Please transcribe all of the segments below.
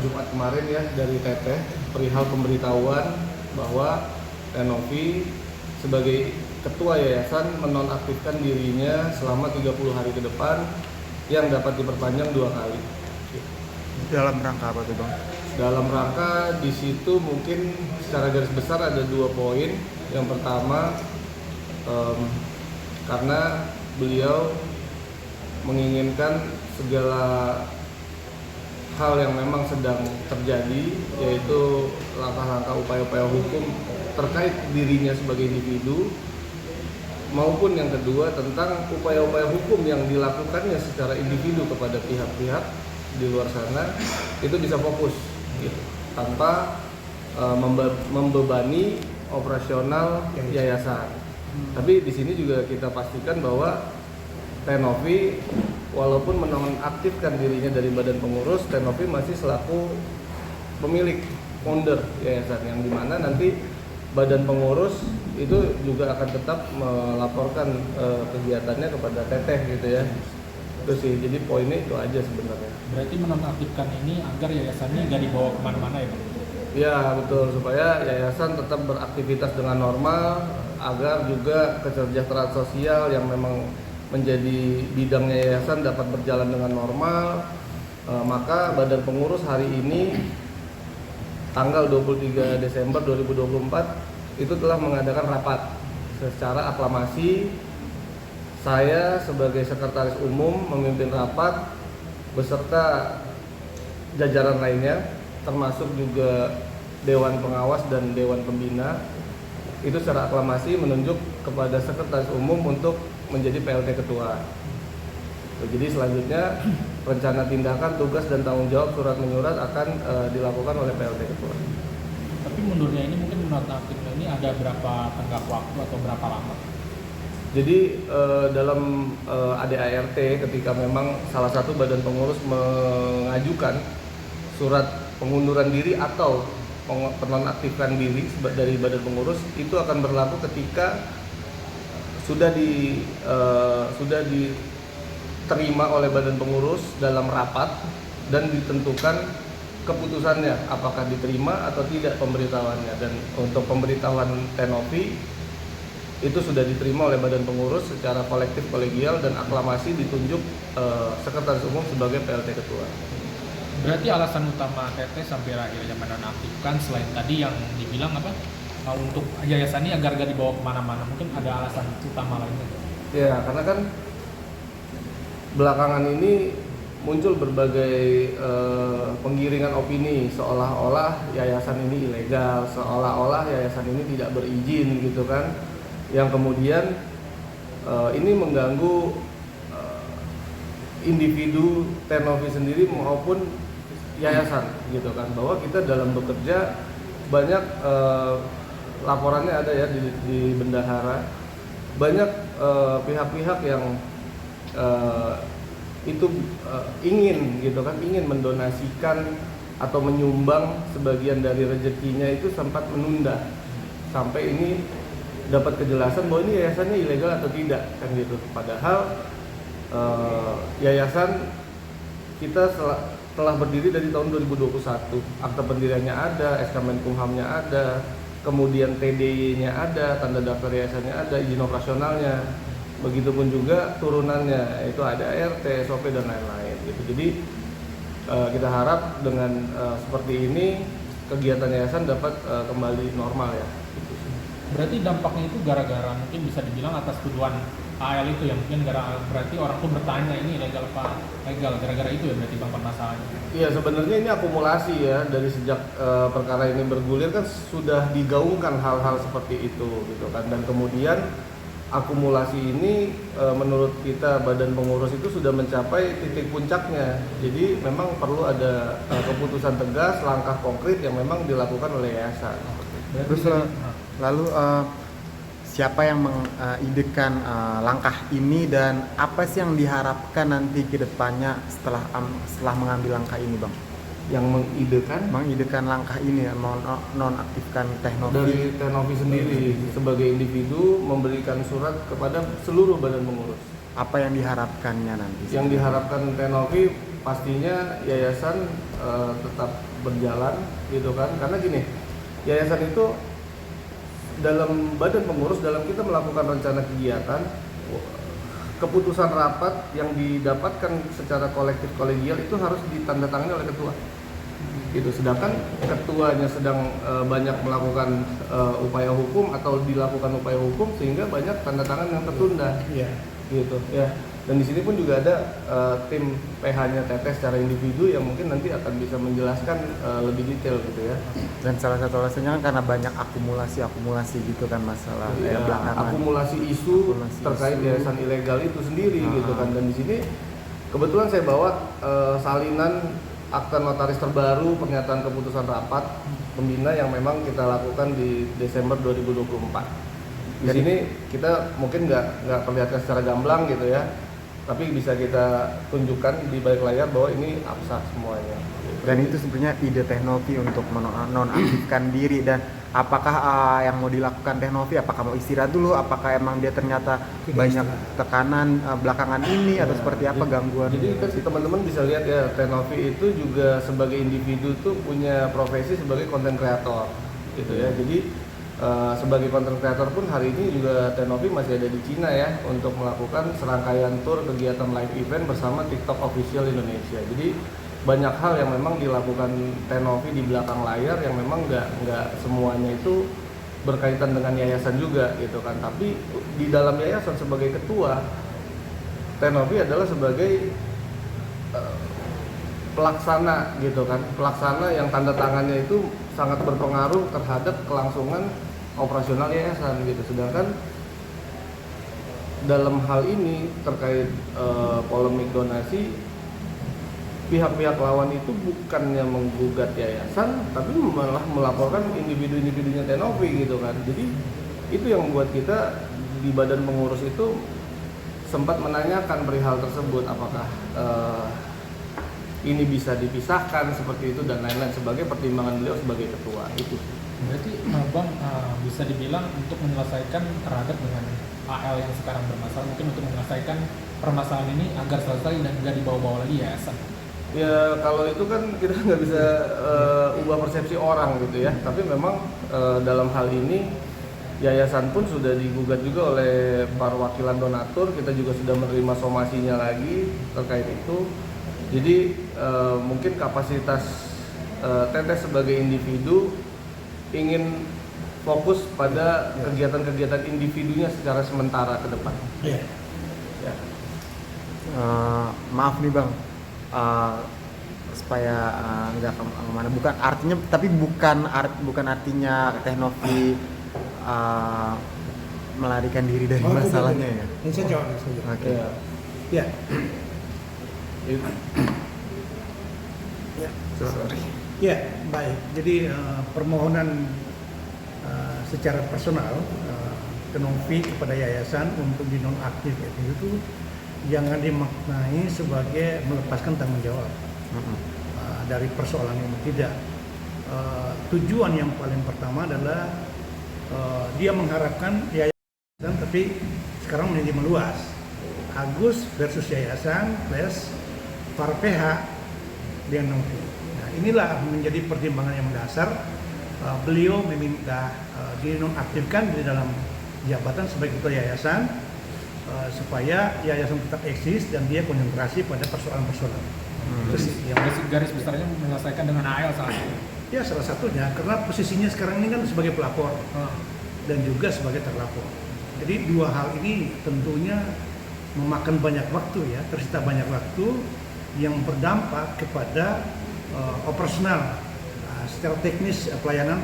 Jumat kemarin ya dari Teteh perihal pemberitahuan bahwa Tenovi sebagai ketua yayasan menonaktifkan dirinya selama 30 hari ke depan yang dapat diperpanjang 2 kali. Dalam rangka apa tuh Bang? Dalam rangka di situ mungkin secara garis besar ada 2 poin. Yang pertama karena beliau menginginkan segala hal yang memang sedang terjadi, yaitu langkah-langkah upaya-upaya hukum terkait dirinya sebagai individu, maupun yang kedua tentang upaya-upaya hukum yang dilakukannya secara individu kepada pihak-pihak di luar sana itu bisa fokus gitu, tanpa membebani operasional yayasan. Tapi di sini juga kita pastikan bahwa Tenovi walaupun menonaktifkan dirinya dari badan pengurus, Tenovi masih selaku pemilik founder yayasan, yang dimana nanti badan pengurus itu juga akan tetap melaporkan kegiatannya kepada Teteh gitu ya. Itu sih, jadi poinnya itu aja sebenarnya. Berarti menonaktifkan ini agar yayasannya nggak dibawa kemana-mana ya Bang? Ya betul, supaya yayasan tetap beraktivitas dengan normal, agar juga kesejahteraan sosial yang memang menjadi bidangnya yayasan dapat berjalan dengan normal. Maka badan pengurus hari ini tanggal 23 Desember 2024 itu telah mengadakan rapat secara aklamasi. Saya sebagai sekretaris umum memimpin rapat beserta jajaran lainnya, termasuk juga Dewan Pengawas dan Dewan Pembina. Itu secara aklamasi menunjuk kepada sekretaris umum untuk menjadi PLT ketua. Jadi selanjutnya rencana tindakan, tugas dan tanggung jawab surat menyurat akan dilakukan oleh PLT ketua. Tapi mundurnya ini mungkin menonaktifkan ini ada berapa tenggat waktu atau berapa lama? Jadi dalam ADART ketika memang salah satu badan pengurus mengajukan surat pengunduran diri atau penonaktifkan diri dari badan pengurus, itu akan berlaku ketika sudah diterima oleh badan pengurus dalam rapat dan ditentukan keputusannya apakah diterima atau tidak pemberitahuannya. Dan untuk pemberitahuan Tenovi itu sudah diterima oleh badan pengurus secara kolektif kolegial dan aklamasi ditunjuk sekretaris umum sebagai PLT ketua. Berarti alasan utama Teteh sampai akhirnya menonaktifkan selain tadi yang dibilang apa? Untuk yayasan ini agar gak dibawa kemana-mana, mungkin ada alasan utama lainnya? Ya, karena kan belakangan ini muncul berbagai penggiringan opini seolah-olah yayasan ini ilegal, seolah-olah yayasan ini tidak berizin gitu kan, yang kemudian ini mengganggu individu Tenovi sendiri maupun yayasan gitu kan, bahwa kita dalam bekerja banyak laporannya ada ya di bendahara, banyak pihak-pihak yang itu ingin gitu kan, ingin mendonasikan atau menyumbang sebagian dari rezekinya, itu sempat menunda sampai ini dapat kejelasan bahwa ini yayasannya ilegal atau tidak kan gitu. Padahal yayasan kita telah berdiri dari tahun 2021, akta pendiriannya ada, SK Menkumhamnya ada, kemudian TDI-nya ada, tanda daftar yayasannya ada, izin operasionalnya, begitupun juga turunannya, itu ada RT, SOP dan lain-lain gitu. Jadi kita harap dengan seperti ini kegiatan yayasan dapat kembali normal ya. Berarti dampaknya itu gara-gara mungkin bisa dibilang atas tuduhan AL itu ya, mungkin berarti orang tuh bertanya ini legal apa legal, gara-gara itu ya berarti Bang permasalahannya. Iya, sebenarnya ini akumulasi ya, dari sejak perkara ini bergulir kan sudah digaungkan hal-hal seperti itu gitu kan, dan kemudian akumulasi ini menurut kita badan pengurus itu sudah mencapai titik puncaknya. Jadi memang perlu ada keputusan tegas, langkah konkret yang memang dilakukan oleh yayasan. Terus lalu siapa yang mengidekan langkah ini dan apa sih yang diharapkan nanti ke depannya setelah mengambil langkah ini Bang? Yang mengidekan langkah ini ya, nonaktifkan Tenovi. Dari Tenovi sendiri sebagai individu memberikan surat kepada seluruh badan pengurus. Apa yang diharapkannya nanti? Yang diharapkan Tenovi pastinya yayasan tetap berjalan gitu kan. Karena gini, yayasan itu dalam badan pengurus, dalam kita melakukan rencana kegiatan, keputusan rapat yang didapatkan secara kolektif kolegial itu harus ditandatangani oleh ketua gitu. Sedangkan ketuanya sedang banyak melakukan upaya hukum atau dilakukan upaya hukum sehingga banyak tanda tangan yang tertunda gitu ya. Dan di sini pun juga ada tim PH-nya Teteh secara individu yang mungkin nanti akan bisa menjelaskan lebih detail gitu ya. Dan salah satu alasannya kan karena banyak akumulasi gitu kan masalah belakangan. Akumulasi isu terkait yayasan ilegal itu sendiri gitu kan. Dan di sini kebetulan saya bawa salinan akta notaris terbaru pernyataan keputusan rapat pembina yang memang kita lakukan di Desember 2024. Di sini kita mungkin nggak perlihatkan secara gamblang gitu ya, tapi bisa kita tunjukkan di balik layar bahwa ini absah semuanya. Dan itu sebenarnya ide Teknovi untuk menonaktifkan diri. Dan apakah yang mau dilakukan Teknovi, apakah mau istirahat dulu, apakah emang dia ternyata banyak tekanan belakangan ini atau seperti apa gangguan? Jadi kan teman-teman bisa lihat ya, Teknovi itu juga sebagai individu tuh punya profesi sebagai content creator gitu ya. Jadi sebagai content creator pun hari ini juga Teknovi masih ada di Cina ya untuk melakukan serangkaian tour kegiatan live event bersama TikTok Official Indonesia. Jadi banyak hal yang memang dilakukan Teknovi di belakang layar yang memang nggak semuanya itu berkaitan dengan yayasan juga gitu kan. Tapi di dalam yayasan sebagai ketua, Teknovi adalah sebagai pelaksana gitu kan, pelaksana yang tanda tangannya itu sangat berpengaruh terhadap kelangsungan operasional yayasan gitu. Sedangkan dalam hal ini terkait polemik donasi, pihak-pihak lawan itu bukannya menggugat yayasan, tapi malah melaporkan individu-individunya Teknovi gitu kan. Jadi itu yang membuat kita di badan pengurus itu sempat menanyakan perihal tersebut, apakah ini bisa dipisahkan seperti itu dan lain-lain sebagai pertimbangan beliau sebagai ketua itu. Berarti Bang bisa dibilang untuk menyelesaikan terhadap dengan AL yang sekarang bermasalah, mungkin untuk menyelesaikan permasalahan ini agar selesai dan nggak dibawa-bawa lagi yayasan. Ya kalau itu kan kita nggak bisa ubah persepsi orang gitu ya. Tapi memang dalam hal ini yayasan pun sudah digugat juga oleh perwakilan donatur. Kita juga sudah menerima somasinya lagi terkait itu. Jadi mungkin kapasitas Teteh sebagai individu ingin fokus pada kegiatan-kegiatan individunya secara sementara ke depan. Iya. Ya. Maaf nih Bang, supaya nggak kemana, bukan artinya, tapi bukan artinya Teknovi melarikan diri dari masalahnya ya. Ini saya jawab saja. Oke. Ya. Ya. Sorry. Ya, baik. Jadi permohonan secara personal Teknovi kepada yayasan untuk dinonaktif itu jangan dimaknai sebagai melepaskan tanggung jawab dari persoalan ini. Tidak. Tujuan yang paling pertama adalah dia mengharapkan yayasan, tapi sekarang menjadi meluas. Agus versus yayasan plus para PH dengan Novi. Nah, inilah menjadi pertimbangan yang mendasar beliau meminta dinonaktifkan di dalam jabatan sebagai ketua yayasan supaya yayasan tetap eksis dan dia konsentrasi pada persoalan-persoalan. Terus yang garis besarnya menyelesaikan dengan AL saat ini. Ya salah satunya karena posisinya sekarang ini kan sebagai pelapor dan juga sebagai terlapor. Jadi dua hal ini tentunya memakan banyak waktu ya, tersita banyak waktu yang berdampak kepada operasional secara teknis pelayanan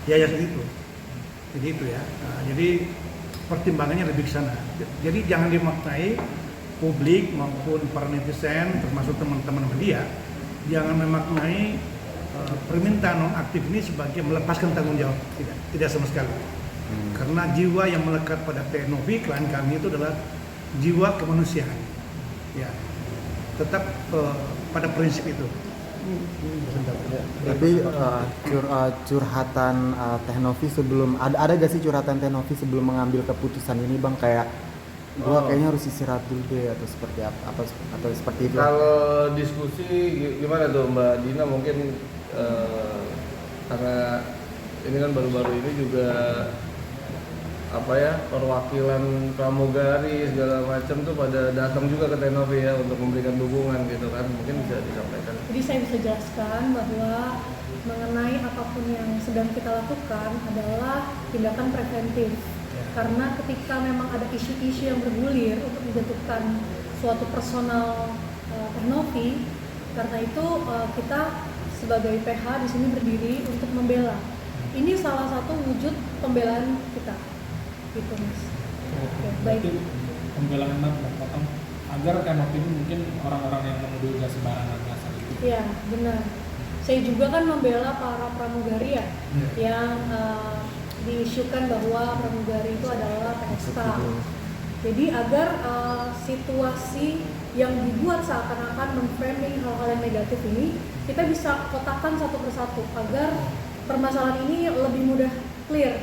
yayasan itu. Jadi itu ya. Jadi pertimbangannya lebih ke sana. Jadi jangan dimaknai publik maupun para netizen termasuk teman-teman media jangan memaknai permintaan nonaktif ini sebagai melepaskan tanggung jawab. Tidak sama sekali. Karena jiwa yang melekat pada Teknovi klien kami itu adalah jiwa kemanusiaan. Ya. Tetap pada prinsip itu. Tapi curhatan Teknovi sebelum ada gak sih curhatan Teknovi sebelum mengambil keputusan ini Bang, kayak gua kayaknya harus istirahat dulu deh atau seperti apa atau seperti itu? Kalau diskusi gimana tuh Mbak Dina, mungkin Karena ini kan baru-baru ini juga perwakilan pramugari segala macam tuh pada datang juga ke Tenovi ya untuk memberikan dukungan gitu kan, mungkin bisa disampaikan. Jadi saya bisa jelaskan bahwa mengenai apapun yang sedang kita lakukan adalah tindakan preventif. Karena ketika memang ada isu-isu yang bergulir untuk menjatuhkan suatu personal Tenovi, karena itu kita sebagai PH di sini berdiri untuk membela. Ini salah satu wujud pembelaan kita, gitu Mas. Oke, baik. Berarti pembelaan potong agar Tenovi ini mungkin orang-orang yang menuduh gas sembarangan asal itu. Iya, benar. Saya juga kan membela para pramugari ya, yang diisukan bahwa pramugari itu adalah PSK. Jadi agar situasi yang dibuat seakan-akan memframing hal-hal yang negatif ini, kita bisa kotakkan satu persatu agar permasalahan ini lebih mudah clear